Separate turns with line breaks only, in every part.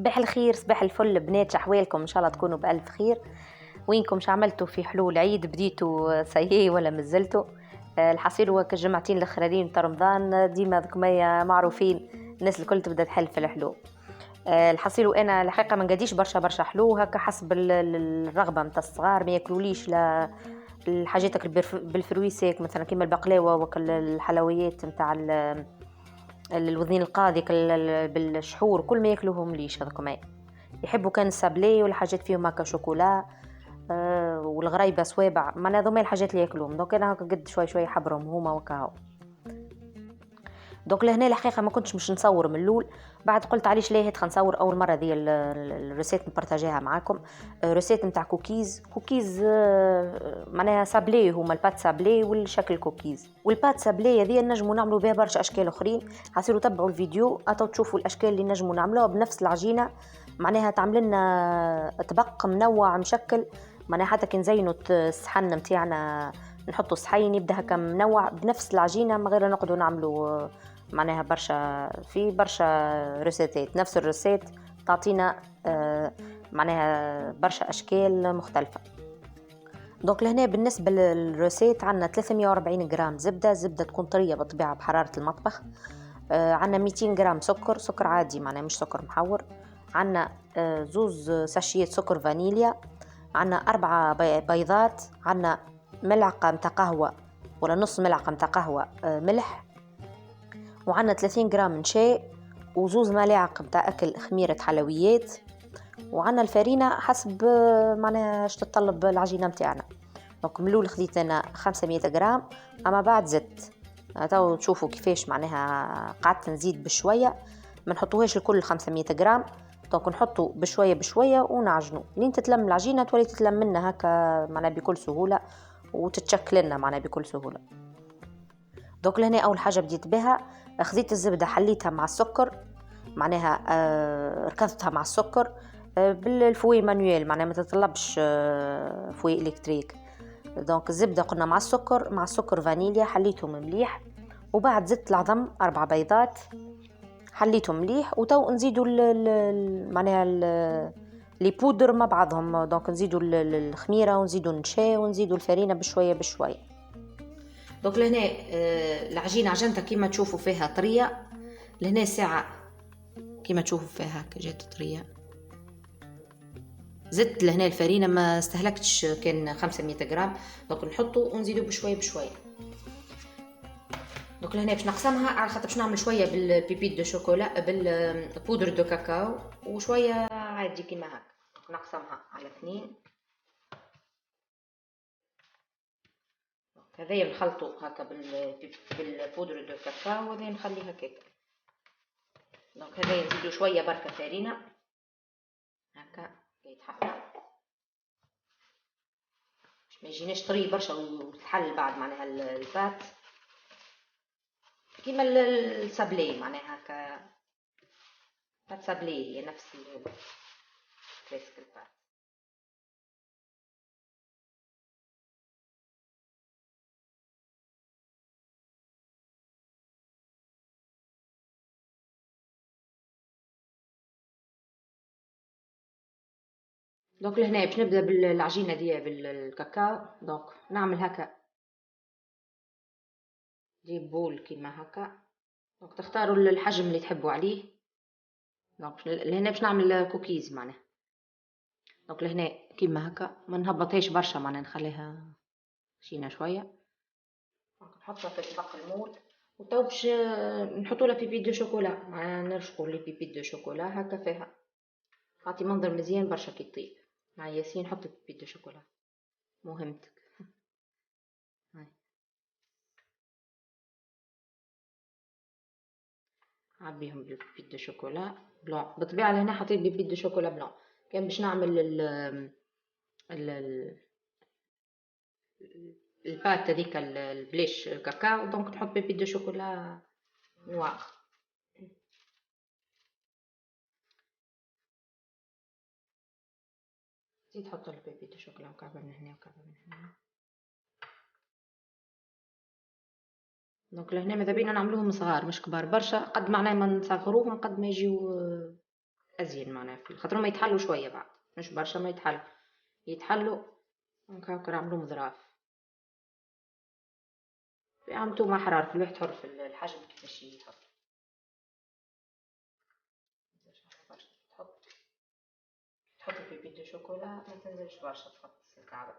صباح الخير، صباح الفل بنات، شحوالكم؟ ان شاء الله تكونوا بألف خير. وينكم عملتوا في حلول عيد؟ بديتوا سيئ ولا مازلتوا؟ الحصيل هو كالجمعتين الاخرين تاع رمضان ديما ذكمية معروفين، الناس الكل تبدا تحل في الحلو. الحصيل وانا الحقيقه ما نقديش برشا حلو هكا حسب الرغبه نتاع الصغار، ما ياكلوليش لا الحاجات بالفرويسيك مثلا كيما البقلاوه وكل الحلويات نتاع الوذين القاضي بالشحور، كل ما ياكلوهم ليش هذوك يحبوا كان السابلي والحاجات فيهم هكا شوكولا والغرايبه صوابع، ما هذوما الحاجات اللي ياكلوهم. دونك انا هكا قد شوي حبرهم هما وكاو. دونك لهنا الحقيقه ما كنتش مش نصور من الاول، بعد قلت عليش ليه خلينا نصور اول مره دي الريسيت نبارطاجيها معاكم. ريسيت نتاع كوكيز معناها سابلي، هما البات سابلي والشكل كوكيز. والبات سابلي هذه نجموا نعملوا بها برشا اشكال اخرين، حسيروا تبعوا الفيديو اتو تشوفوا الاشكال اللي نجموا نعملوها بنفس العجينه، معناها تعمل لنا طبق منوع مشكل. معناها حتى كي نزينوا الصحن نتاعنا نحطوا صحين يبدا هكا منوع بنفس العجينه، من غير نقعدوا نعملوا معناها برشا ريسيتات. نفس الريسيت تعطينا معناها برشا اشكال مختلفه. دونك لهنا بالنسبه للريسيت عندنا 340 غرام زبده تكون طريه بالطبيعه بحراره المطبخ. عندنا 200 غرام سكر عادي معناها مش سكر محور. عندنا زوز ساشيات سكر فانيليا. عندنا 4 بيضات. عندنا ملعقه متاع قهوه ولا نص ملعقه متاع قهوه ملح. وعندنا 30 غرام نشا وزوز ملاعق متاع اكل خميره حلويات. وعندنا الفرينه حسب معناها اش تطلب العجينه متاعنا. دونك من الاول خديت انا 500 غرام، اما بعد زدت تو تشوفوا كيفاش معناها قعدت نزيد بشويه، ما نحطوهاش الكل 500 غرام. دونك نحطوا بشويه ونعجنوا لين تتلم العجينه، تولي تتلم منها هكا معناها بكل سهوله وتتشكل لنا معناها بكل سهوله. دونك لهنا اول حاجه بديت بها، خذيت الزبده حليتها مع السكر، معناها ركضتها مع السكر بالفوي مانويل، معناها ما تطلبش فوي الكتريك. دونك الزبده قلنا مع السكر فانيليا حليتهم مليح. وبعد زدت العظم 4 بيضات حليتهم مليح، وتو نزيدوا معناها لي بودر مع بعضهم. دونك نزيدوا الخميره ونزيدوا النشا ونزيدوا الفرينه بشويه. دونك لهنا العجينه عجنتها كيما تشوفوا فيها طريه، لهنا ساعه كيما تشوفوا فيها هكا جات طريه. زدت لهنا الفرينه ما استهلكتش، كان 500 غرام. دونك نحطوا ونزيدوا بشويه. دونك لهنا باش نقسمها على خاطر باش نعمل شويه بالبيبيت دو شوكولا بالبودر دو كاكاو وشويه عادي كيما هكا. نقسمها على 2. هذايا نخلطو هكا بالبودر دو كاكاو وهذايا نخليه هكاك. دونك هذايا نزيدو شويه بركه فرينه هكا يتحمر باش ما يجيناش طري برشا وتحل بعد معناها البات كيما السابلي، معناها هكا بات سابلي هي نفس كلاسيك البات. دونك لهنا باش نبدا بالعجينه دي بالكاكاو. دونك نعمل هكا دي بول كيما هكا. دونك تختاروا الحجم اللي تحبوا عليه. دونك لهنا باش نعمل كوكيز معناها. دونك لهنا كيما هكا ما نهبطهاش برشا، معناها نخليها خشينه شويه. دونك نحطها في الطبق المول وتو باش نحطوا لها بيبي دو شوكولا، معناها نرشقوا لي بيبي دو شوكولا هكا فيها تعطي منظر مزيان برشا كي تطيب. مع ياسين حط بيبي دو شوكولا مهمتك. هاي عبيهم بالبيبي دو شوكولا بلون. بالطبيعه لهنا حطيت بيبي دو شوكولا بلون، كان باش نعمل البات هذيك البليش كاكاو، دونك نحط بيبي دو شوكولا نوار. زيد حط البيبي دو شوكولا مكعبه من هنا وكعبه من هنا. دونك لهنا ماذا بينا نعملوهم صغار مش كبار برشا، قد معناه ما نصغروهم قد ما يجيو ازين معناها خاطر ما يتحلوا شويه بعد، مش برشا، ما يتحلوا هكا نعملوهم ظراف. عملتو مع حرارة، في الواحد حر في الحجم كيفاش يحط. تحط البيبي دو شوكولا ما تنزلش برشا، تحط الكعبة.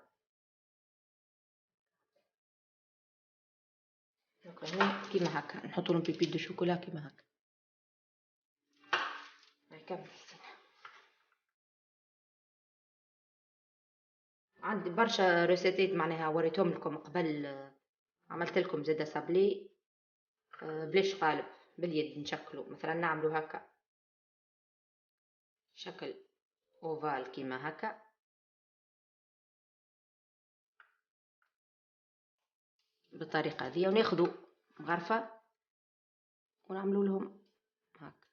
دوكا هنا كيما هكا نحطولهم بيبي دو شوكولا كيما هكا. نكمل. عندي برشا ريسيتات معناها وريتهم لكم قبل، عملت لكم زاده سابلي بلاش قالب، باليد نشكلو، مثلا نعملو هكا شكل اوفال كيما هكا، بالطريقه هذه، وناخذوا غرفه ونعملوا لهم هكا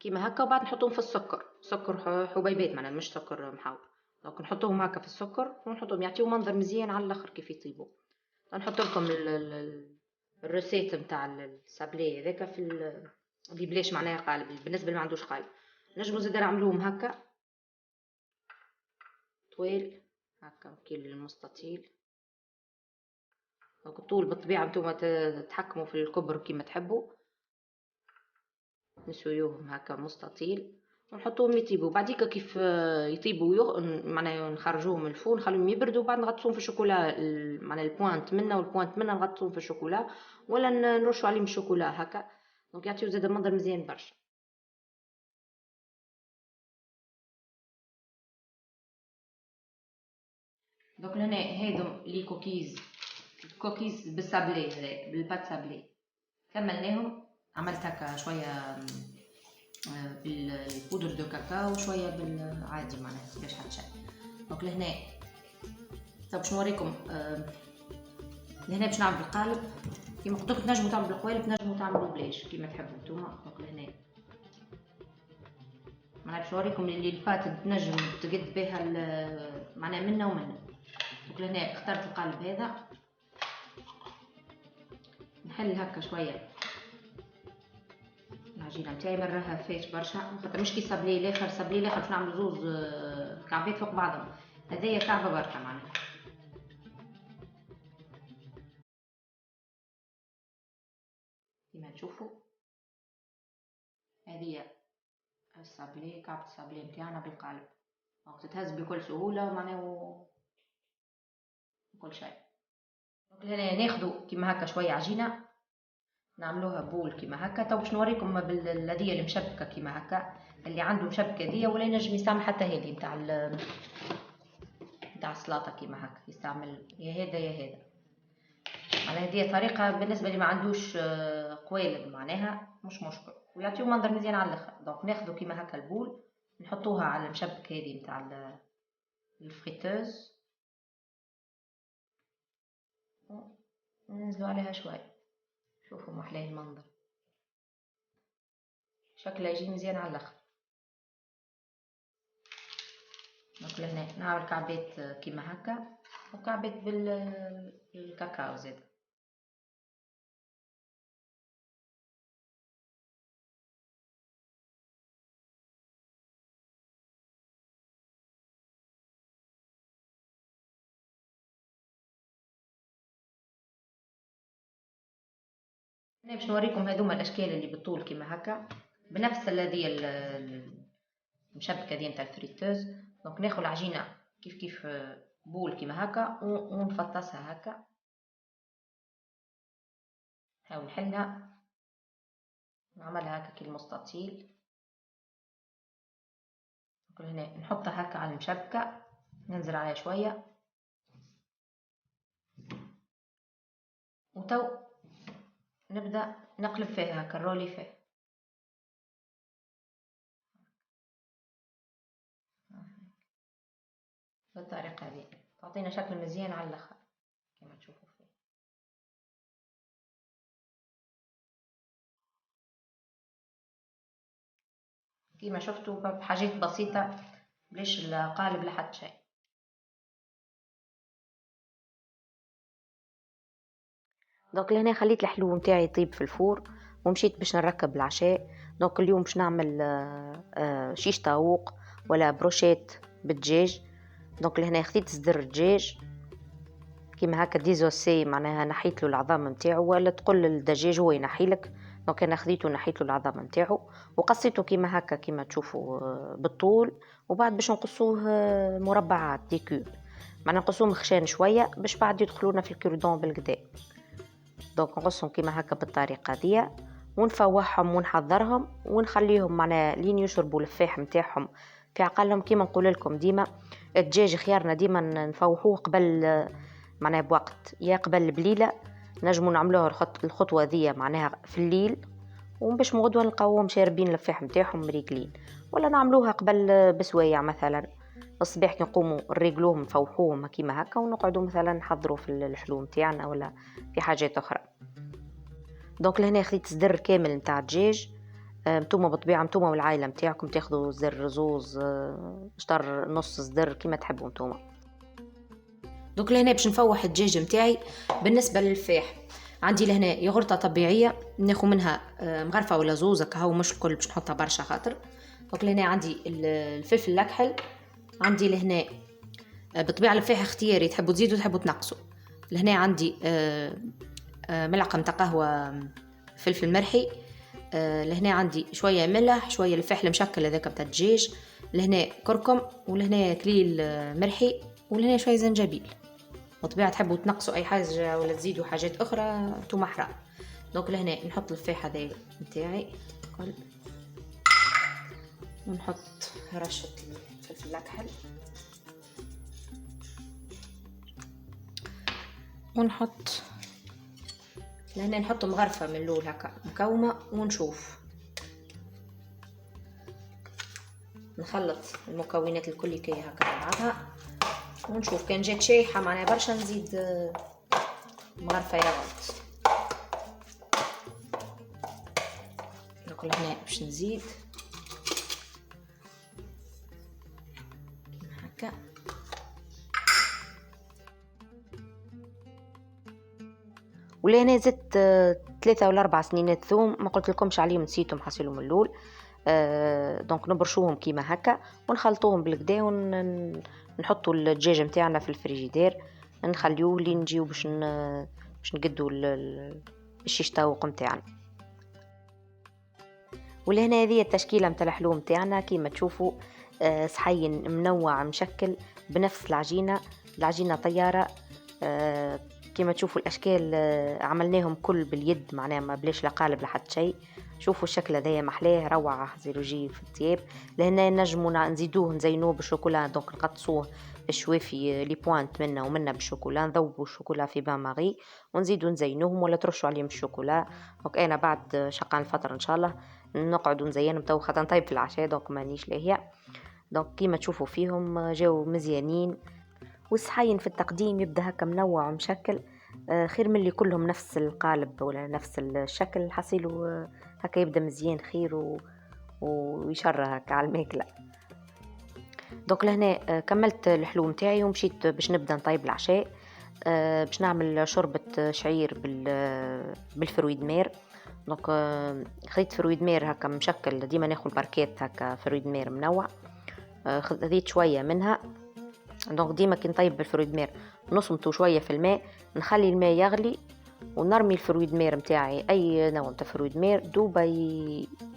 كيما هكا، وبعد نحطوهم في السكر، سكر حبيبات معناها مش سكر محاور. دونك نحطوهم هكا في السكر ونحطوهم يعطيو منظر مزيان على الاخر كيف يطيبوا. نحط لكم الريسيت نتاع السابلي هذاك في اللي بلاش معناها قالب، بالنسبه اللي ما عندوش قالب نجمو زاده نعملوهم هكا طويل هكا كيل المستطيل. دونك الطول بالطبيعه نتوما تتحكموا في الكبر كيما تحبوا، نسويوهم هكا مستطيل ونحطوهم يطيبوا. بعديك كيف يطيبوا معناها نخرجوهم من الفرن نخليهم يبردوا، وبعد نغطسوهم في الشوكولا، معناها البوانت منا والبوانت منا نغطسوهم في الشوكولا، ولا نرشوا عليهم الشوكولا هكا، دونك يعطيو زاد منظر مزيان برشا. دوك هنا هادو لي كوكيز بالسابلي هذاك بالبات سابلي، كملناهم. عملت هكا شويه بالبودر دو كاكاو وشويه بالعادي معناها باش حط شيء. دونك لهنا باش نوريكم لهنا باش نعمل القالب كيما قلت لكم، تنجموا تعملوا بالقوالب تنجموا تعملوا بلاش كيما تحبوا نتوما. دونك لهنا معناها باش نوريكم اللي البات تنجم تقد بها معناها منا ومنا. دونك لهنا اخترت القالب هذا، نحل هكا شويه العجينه نتاعي، مرها فاش برشا خاطر مش كي صابلي الاخر، صابلي الاخر باش نعمل زوز كعبات فوق بعضهم، هذايا كعبه بركه معناها. كيما تشوفوا هذه الصابلي، كعبه الصابلي نتاعنا بالقالب، دونك تتهز بكل سهوله معناها وكل شيء. دونك هنا ناخذوا كيما هكا شويه عجينه نعملوها بول كيما هكا. تو باش نوريكم بالذيه المشبكه كيما هكا، اللي عنده مشبكه دي ولا ينجم يستعمل حتى هذه نتاع السلطه كيما هكا، يستعمل يا هذا يا هذا. معناها هذه طريقه بالنسبه اللي ما عندوش قوالب معناها مش مشكل، ويعطيو منظر مزيان على الاخر. دونك ناخذوا كيما هكا البول نحطوها على المشبكه هذه نتاع الفريتوز وننزلوا عليها شويه. شوفوا محلاه المنظر، شكلها يجي مزيان على الاخر. دونك لهنا نعمل كعبات كيما هكا وكعبات بالكاكاو زاد. انا باش نوريكم هذوما الاشكال اللي بالطول كيما هكا بنفس الذي المشبكه دي نتاع الفريتوز. دونك ناخذ العجينه كيف بول كيما هكا ونفطسها هكا، هاو نحلها نعملها هكا كي المستطيل. هنا نحطها هكا على المشبكه، ننزل عليها شويه وتو نبدا نقلب فيها هكا الرولي فيه بالطريقه هذه، تعطينا شكل مزيان على الاخر كما تشوفوا فيه. كما شفتوا بحاجات بسيطه بلاش القالب لحد شيء. دونك لهنا خليت الحلو نتاعي يطيب في الفور، ومشيت باش نركب العشاء. دونك اليوم باش نعمل شيش طاووق ولا بروشيت بالدجاج. دونك لهنا خديت صدر الدجاج كيما هكا ديزوسي، معناها نحيت له العظام نتاعو، ولا تقول للدجاج هو ينحي لك. دونك انا خديته نحيت له العظام نتاعو وقصيته كيما هكا كيما تشوفوا بالطول، وبعد باش نقصوه مربعات ديكوب، معناها نقصوه مخشان شويه باش بعد يدخلونا في الكوردون بالكدا. دونك نقصهم كيما هكا بالطريقه دي ونفوحهم ونحضرهم ونخليهم معناها لين يشربوا الفاح نتاعهم في عقلهم. كيما نقول لكم ديما الدجاج خيارنا ديما نفوحوه قبل معناها بوقت، يا قبل بليله نجموا نعملوها الخطوه ذي معناها في الليل، وباش مغدوه نلقاوهم شاربين الفاح نتاعهم مريقلين، ولا نعملوها قبل بسوايع مثلا الصباح كي نقوموا نريقلوهم نفوحوهم كيما هكا ونقعدوا مثلا نحضروا في الحلو نتاعنا ولا في حاجات اخرى. دونك لهنا خديت صدر كامل نتاع الدجاج. نتوما بالطبيعه نتوما والعائله نتاعكم تاخذوا صدر زوز شطر نص صدر كيما تحبوا نتوما. دوك لهنا باش نفوح الدجاج نتاعي. بالنسبه للفاح عندي لهنا يغرطه طبيعيه ناخذ منها مغرفه ولا زوز هكا، مش الكل باش نحطها برشا خاطر. دوك لهنا عندي الفلفل الاكحل، عندي لهنا بالطبيعه الفاح اختياري، تحبوا تزيدوا تحبوا تنقصوا. لهنا عندي ملعقه نتاع قهوه فلفل مرحي. لهنا عندي شويه ملح، شويه الفحل المشكل هذاك بتاع الدجاج، لهنا كركم، ولهنا كليل مرحي، ولهنا شويه زنجبيل. بالطبيعه تحبوا تنقصوا اي حاجه ولا تزيدوا حاجات اخرى انتم حرام. دونك لهنا نحط الفاح هذا نتاعي كل، ونحط رشه الفلفل الاكحل، ونحط لهنا نحط مغرفه من الاول هكا مكومه، ونشوف نخلط المكونات الكل كي هكا بعضها، ونشوف كان جات شايحه معناها برشا نزيد مغرفه ياغورت. دوك هنا باش نزيد كيما هكا. ولهنا زدت 3 ولا 4 سنينات ثوم، ما قلت لكمش عليهم نسيتهم حصيلهم من الاول. دونك نبرشوهم كيما هكا ونخلطوهم بالكدا ونحطوا الدجاج نتاعنا في الفريجيدير، نخليوه لين نجيو باش نقدوا الشيش طاووق نتاعنا. ولهنا هذه التشكيله نتاع الحلو نتاعنا كيما تشوفوا، صحين منوع مشكل بنفس العجينه طياره. كيما تشوفوا الاشكال عملناهم كل باليد معناها ما بلاش لا قالب لحد شيء. شوفوا الشكل هذايا محلاه روعه زيروجي في الثياب. لهنا نجموا نزيدوه نزينوه بالشوكولا، دونك نقطصوه الشوافي لي بوانت منا ومنا بالشوكولا، نذوبوا الشوكولا في بان ماغي ونزيدوا نزينوهم ولا ترشوا عليهم الشوكولا. دونك انا بعد شقان الفطر ان شاء الله نقعدوا نزينهم تو خاطر نطيب في العشاء، دونك مانيش لاهيه. دونك كيما تشوفوا فيهم جاو مزيانين، والصحين في التقديم يبدا هكا منوع ومشكل، خير من اللي كلهم نفس القالب ولا نفس الشكل. حصيلو هكا يبدا مزيان خير ويشرى هكا على الماكله. دوك لهنا كملت الحلو نتاعي ومشيت باش نبدا نطيب العشاء. باش نعمل شوربه شعير بالفرويد مير. دونك خديت فرويد مير هكا مشكل، ديما ناخذ باركيت هكا فرويد مير منوع، خذيت شويه منها. دونك ديما كي نطيب بالفرويد مير نصمتو شويه في الماء، نخلي الماء يغلي ونرمي الفرويد مير نتاعي اي نوع نتاع فرويد مير دوبا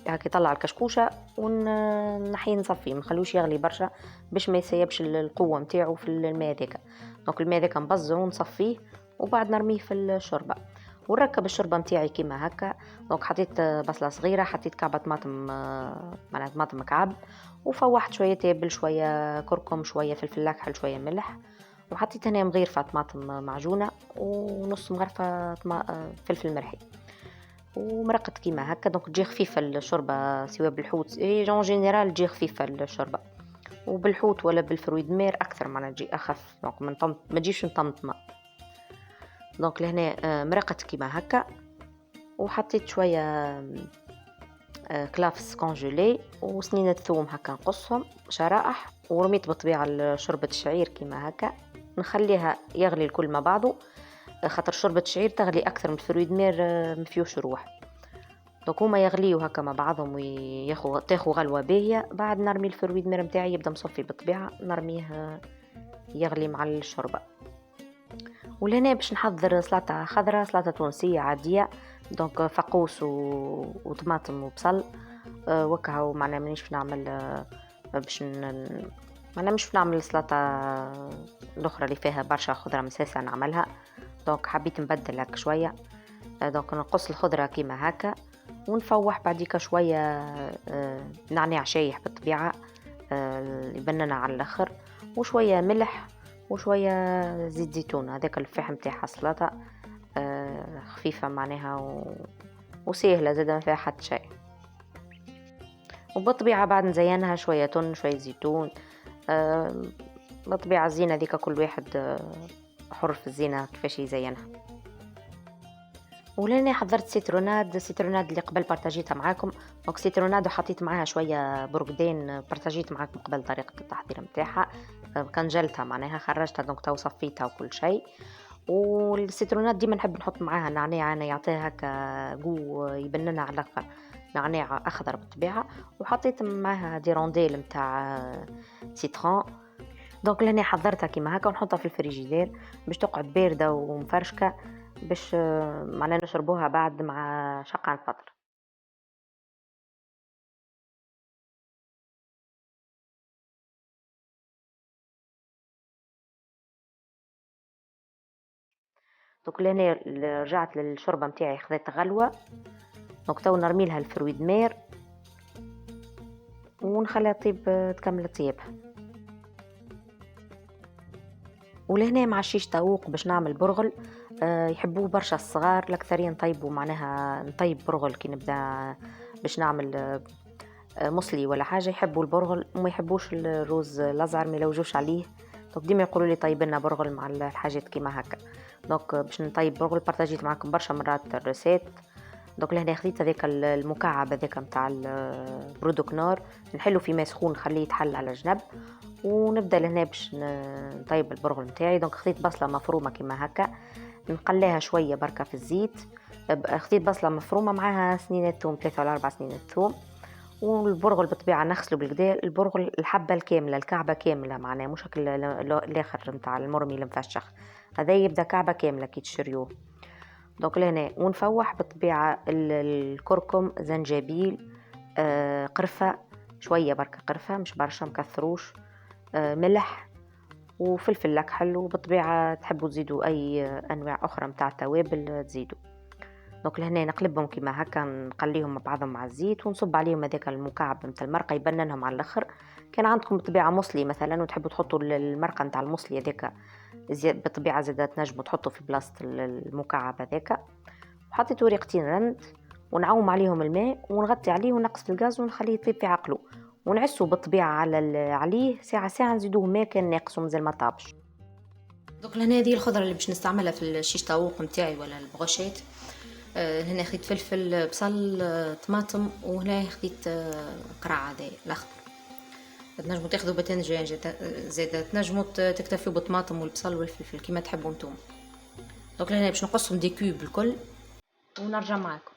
هكا يطلع الكشكوشه ونحيه نصفيه، ما نخلوش يغلي برشا باش ما يسيبش القوه نتاعو في الماء ذاك. دونك الماء ذاك نبزه ونصفيه وبعد نرميه في الشوربه ونركب الشوربه نتاعي كيما هكا. دونك حطيت بصله صغيره، حطيت كعبه طماطم معناها طماطم مكعب، وفوحت شويه تابل، شويه كركم، شويه فلفل اكحل، شويه ملح، وحطيت هنا مغيرفه طماطم معجونه ونص مغرفه فلفل مرحي، ومرقت كيما هكا. دونك تجي خفيفه الشوربه سواء بالحوت جون جينيرال تجي خفيفه الشوربه، وبالحوت ولا بالفرويد مير اكثر معناها تجي اخف، دونك ما تجيش مطمطمه. دونك لهنا مرقت كيما هكا، وحطيت شويه كلافس كونجولي وسنينة ثوم هكا نقصهم شرائح، ورميت بالطبيعة شوربة الشعير كيما هكا، نخليها يغلي الكل مع بعضه خاطر شوربة الشعير تغلي أكثر من الفرويد مير مفيوش روح. دوك هما يغليو هكا مع بعضهم تاخو غلوة باهية، بعد نرمي الفرويد مير متاعي يبدا مصفي بالطبيعة، نرميه يغلي مع الشوربة. ولهنا باش نحضر سلطة خضراء، سلطة تونسية عادية، دونك فقوس وطماطم وبصل. وكهو معناها مانيش باش نعمل باش معناها مش باش نعمل سلطة الأخرى اللي فيها برشا خضرة مساسة نعملها. دونك حبيت نبدل هكا شوية. دونك نقص الخضرة كيما هكا ونفوح بعديك شوية نعناع شايح بالطبيعة يبننا على الآخر، وشوية ملح وشوية زيت زيتون، هذاك الفحم تاعها السلطة خفيفة معناها وسهلة زادة ما فيها حتى شيء. وبالطبيعة بعد نزينها شوية تون شوية زيتون. بالطبيعة الزينة ديك كل واحد حر في الزينة كيفاش يزينها. ولاني حضرت سيتروناد اللي قبل بارتاجيتها معاكم. دونك سيتروناد وحطيت معاها شويه برقدين، بارتاجيت معاكم قبل طريقه التحضير نتاعها. كنجلتها معناها خرجتها دونك تو صفيتها وكل شيء. والسيترونات ديما نحب نحط معاها نعناع، انا يعطيها هكا جو يبننا على الاخر، نعناع اخضر بالطبيعه. وحطيت معاها دي رونديل نتاع سيترون. دونك لاني حضرتها كيما هكا ونحطها في الفريجيدير باش تقعد بارده ومفرشكه، باش معناها نشربوها بعد مع شقة الفطر. دوك لهنا رجعت للشوربة متاعي خذيت غلوة. دونك تو نرمي لها الفرويد مير ونخليها تطيب تكمل طيبها. ولهنا مع الشيش طاووق باش نعمل برغل. يحبوه برشا الصغار، الأكثرين نطيبوا معناها نطيب برغل كي نبدا باش نعمل مصلي ولا حاجة، يحبوا البرغل وما يحبوش الروز الأزعر ما يلوجوش عليه. دونك ديما يقولوا لي طيب لنا برغل مع الحاجات كيما هكا. دونك باش نطيب برغل بارتاجيت معكم برشا مرات الريسيت. دونك لهنا خديت هذاك المكعب هذاك نتاع البرودوك نور، نحلو في ماء سخون نخليه يتحل على جنب، ونبدا لهنا باش نطيب البرغل نتاعي. دونك خديت بصله مفرومه كيما هكا نقليها شويه بركه في الزيت. خديت بصله مفرومه معاها سنينة ثوم 3 ولا 4 سنين ثوم. والبرغل بالطبيعه نغسلو بالكدا، البرغل الحبه الكامله الكعبه كامله معناها مش هكا الاخر نتاع المرمي المفشخ، هذا يبدا كعبه كامله كي تشريوه. دونك لهنا ونفوح بالطبيعه الكركم زنجبيل قرفه شويه بركه قرفه مش برشا مكثروش، ملح وفلفل اكحل، وبالطبيعه تحبوا تزيدوا اي انواع اخرى متاع توابل تزيدوا. دونك لهنا نقلبهم كيما هكا نقليهم مع بعضهم مع الزيت ونصب عليهم هذاك المكعب نتاع المرقه يبننهم على الاخر. كان عندكم بالطبيعه مصلي مثلا وتحبوا تحطوا المرقه نتاع المصلي هذاك بالطبيعه زاد تنجموا تحطوا في بلاصه المكعب هذاك. وحطيت ورقتين رند ونعوم عليهم الماء ونغطي عليه ونقص الغاز ونخليه يطيب في عقله، ونعسه بالطبيعه عليه ساعه ساعه نزيدوه ماء كان ناقص ومازال ما طابش. دوك لهنا هذه الخضره اللي باش نستعملها في الشيش طاووق نتاعي ولا البروشيت. هنا خديت فلفل بصل طماطم، وهنا خديت قرع هذا الاخضر. تنجموا تاخذوا باذنجان زاد تنجموا تكتفيوا بالطماطم والبصل والفلفل كيما تحبوا نتوما. دونك هنا باش نقصهم دي كوب الكل ونرجع معاكم.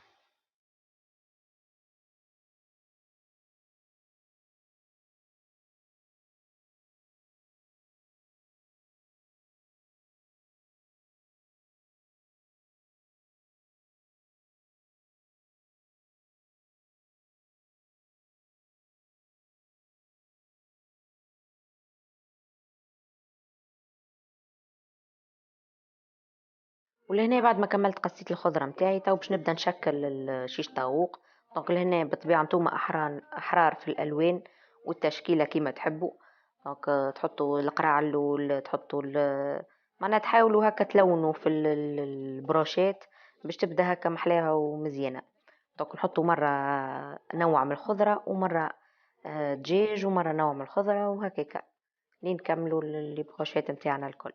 ولهنا بعد ما كملت قصيت الخضرة متاعي تو باش نبدا نشكل الشيش طاووق. دونك لهنا بالطبيعة نتوما أحرار في الألوان والتشكيلة كيما تحبوا. دونك تحطوا القرع اللول تحطوا معناها تحاولوا هكا تلونوا في البروشيت باش تبدا هكا محلاها ومزيانة. دونك نحطوا مرة نوع من الخضرة ومرة دجاج ومرة نوع من الخضرة وهكاكا لين نكملوا البروشيت متاعنا الكل.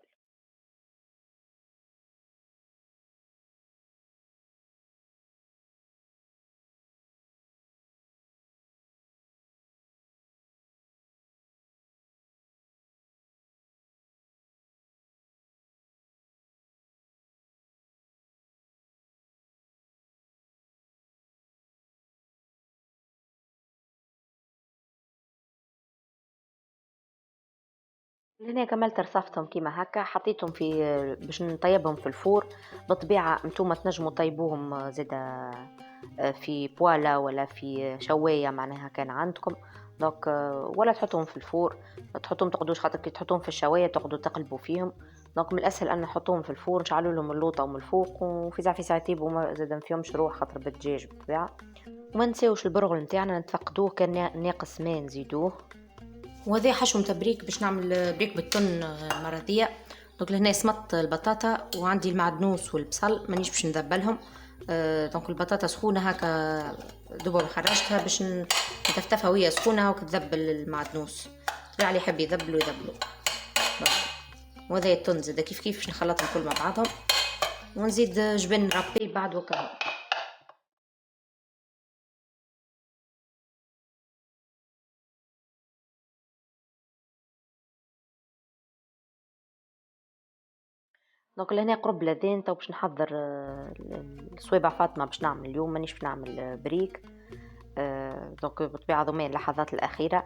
هنا كملت رصفتهم كيما هكا، حطيتهم في باش نطيبهم في الفور. بالطبيعة نتوما تنجموا طيبوهم زادا في بوالا ولا في شواية معناها كان عندكم. دونك ولا تحطوهم في الفور، تحطوهم تقعدوش خاطر كي تحطوهم في الشواية تقعدوا تقلبوا فيهم. دونك من الاسهل ان نحطوهم في الفور، نشعلوا لهم اللوطة من الفوق، وفي ساعة في ساعة يطيبوا زادا ما فيهمش روح خاطر بالدجاج بالطبيعة. وما نساوش البرغل نتاعنا نتفقدوه، كان ناقص ماء نزيدوه. وهذا حشو تبريك باش نعمل بريك بالتن المرة ديا. دونك لهنا سمطت البطاطا وعندي المعدنوس والبصل مانيش باش نذبلهم. دونك البطاطا سخونة هكا دوبا خرجتها باش نتفتفها وهي سخونة وكتذبل المعدنوس. طلع لي يحب يذبلو. وهذا التن زادا كيف باش نخلطهم كل مع بعضهم، ونزيد جبن رابي بعد وكذا. دونك لهنا قرب الاذان تو باش نحضر الصويبة فاطمة باش نعمل اليوم، مانيش باش نعمل بريك. دونك بالطبيعة ضمن اللحظات الأخيرة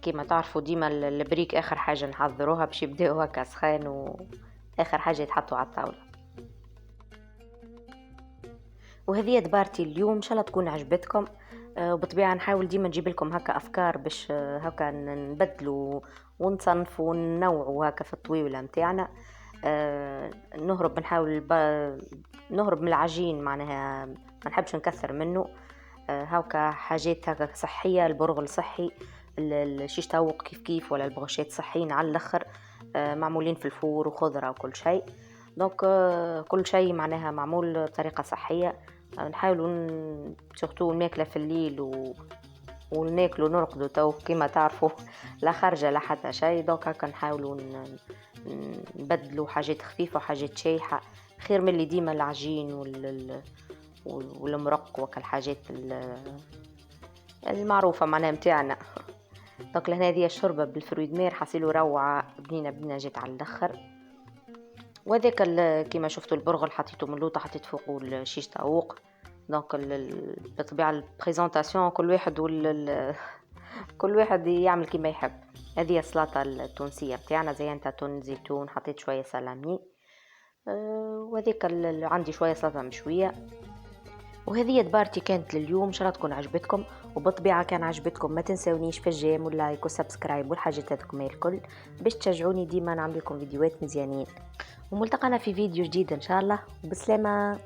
كما تعرفوا ديما البريك آخر حاجة نحضروها باش يبداو هكا سخان وآخر حاجة يتحطوا على الطاولة. وهذه دبارتي اليوم إن شاء الله تكون عجبتكم. وبالطبيعة نحاول ديما نجيب لكم هكا أفكار باش هكا نبدلوا ونصنفوا وننوعوا هكا في الطويلة متاعنا. نهرب من العجين معناها ما نحبش نكثر منه. هاكا حاجات هكا صحية، البرغل صحي، الشيش طاووق كيف ولا البغوشات صحيين على الاخر، معمولين في الفور وخضرة وكل شيء. دونك كل شيء معناها معمول بطريقة صحية. نحاولوا سورتو الماكلة في الليل وناكلوا نرقدوا تو كما تعرفوا لا خارجة لا حتى شيء. دونك هكا نحاولوا نبدلوا حاجات خفيفة وحاجات شايحة، خير من اللي ديما العجين والمرق وكالحاجات المعروفة معناها متاعنا. دونك لهنا هذه الشوربة بالفرويد مير حصيلو روعة بنينة جيت على الاخر. وذاك كما شفتوا البرغل حطيته من لوطة، حطيت فوقه الشيش طاووق. دونك بالطبيعة البريزونطاسيون كل واحد يعمل كما يحب. هذه السلطة التونسية بتاعنا زينتها تون زيتون، حطيت شوية سلامي. وذيك عندي شوية سلطة مشوية. وهذه دبارتي كانت لليوم، ان شاء الله تكون عجبتكم. وبالطبيعة كان عجبتكم ما تنسونيش في الجيم واللايك والسبسكرايب والحاجات هذوك الكل باش تشجعوني ديما نعمل لكم فيديوهات مزيانين. وملتقانا في فيديو جديد ان شاء الله، وبسلامة.